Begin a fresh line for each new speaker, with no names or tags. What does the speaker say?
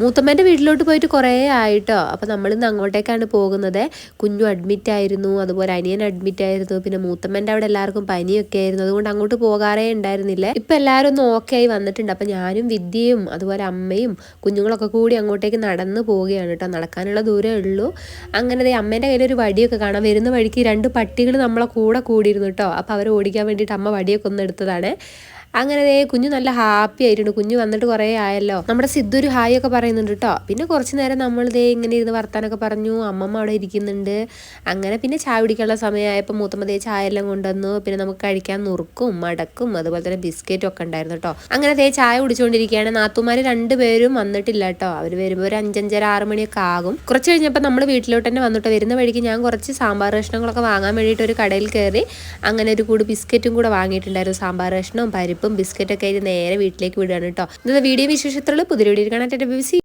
മൂത്തമ്മേൻ്റെ വീട്ടിലോട്ട് പോയിട്ട് കുറേ ആയിട്ടോ. അപ്പോൾ നമ്മളിന്ന് അങ്ങോട്ടേക്കാണ് പോകുന്നത്. കുഞ്ഞു അഡ്മിറ്റ് ആയിരുന്നു, അതുപോലെ അനിയൻ അഡ്മിറ്റ് ആയിരുന്നു, പിന്നെ മൂത്തമ്മേൻ്റെ അവിടെ എല്ലാവർക്കും പനിയൊക്കെ ആയിരുന്നു. അതുകൊണ്ട് അങ്ങോട്ട് പോകാറേ ഉണ്ടായിരുന്നില്ല. ഇപ്പം എല്ലാവരും ഒന്ന് ഓക്കെ ആയി വന്നിട്ടുണ്ട്. അപ്പം ഞാനും വിദ്യയും അതുപോലെ അമ്മയും കുഞ്ഞുങ്ങളൊക്കെ കൂടി അങ്ങോട്ടേക്ക് നടന്ന് പോവുകയാണ് കേട്ടോ. നടക്കാനുള്ള ദൂരമേ ഉള്ളൂ. അങ്ങനെ അമ്മേൻ്റെ കയ്യിലൊരു വടിയൊക്കെ കാണാം. വരുന്ന വഴിക്ക് 2 പട്ടികൾ നമ്മളെ കൂടെ കൂടിയിരുന്നു കേട്ടോ. അപ്പോൾ അവർ ഓടിക്കാൻ വേണ്ടിയിട്ട് അമ്മ വടിയൊക്കെ ഒന്ന് എടുത്തതാണ്. അങ്ങനെ കുഞ്ഞു നല്ല ഹാപ്പി ആയിട്ടുണ്ട്. കുഞ്ഞു വന്നിട്ട് കുറേ ആയല്ലോ. നമ്മുടെ സിദ്ധു ഒരു ഹായ് ഒക്കെ പറയുന്നുണ്ട് കേട്ടോ. പിന്നെ കുറച്ച് നേരം നമ്മൾ ഇങ്ങനെ ഇരുന്ന് വർത്താനൊക്കെ പറഞ്ഞു. അമ്മമ്മ അവിടെ ഇരിക്കുന്നുണ്ട്. അങ്ങനെ പിന്നെ ചായ കുടിക്കാനുള്ള സമയമായപ്പോൾ മൂത്തമ്മ ചായ എല്ലാം കൊണ്ടുവന്നു. പിന്നെ നമുക്ക് കഴിക്കാൻ നുറുക്കും മടക്കും അതുപോലെ തന്നെ ബിസ്ക്കറ്റും ഒക്കെ ഉണ്ടായിരുന്നു കേട്ടോ. അങ്ങനെ ചായ കുടിച്ചുകൊണ്ടിരിക്കുകയാണ്. നാത്തുമാർ 2 പേരും വന്നിട്ടില്ല കേട്ടോ. അവർ വരുമ്പോൾ ഒരു 5, 5:30, 6 മണിയൊക്കെ ആകും. കുറച്ച് കഴിഞ്ഞപ്പോൾ നമ്മൾ വീട്ടിലോട്ട് തന്നെ വന്നിട്ടോ. വരുന്ന വഴിക്ക് ഞാൻ കുറച്ച് സാമ്പാർ കഷ്ണങ്ങളൊക്കെ വാങ്ങാൻ വേണ്ടിയിട്ട് ഒരു കടയിൽ കയറി. അങ്ങനെ ഒരു കൂടി ബിസ്ക്കറ്റും കൂടെ വാങ്ങിയിട്ടുണ്ടായിരുന്നു. സാമ്പാർ കഷ്ണവും പരിപ്പും ബിസ്ക്കറ്റൊക്കെ ആയിട്ട് നേരെ വീട്ടിലേക്ക് വിടുകയാണ് കേട്ടോ. ഇന്നത്തെ വീഡിയോ വിശേഷത്തിലുള്ള പുതിയ വീഡിയോ കാണാൻ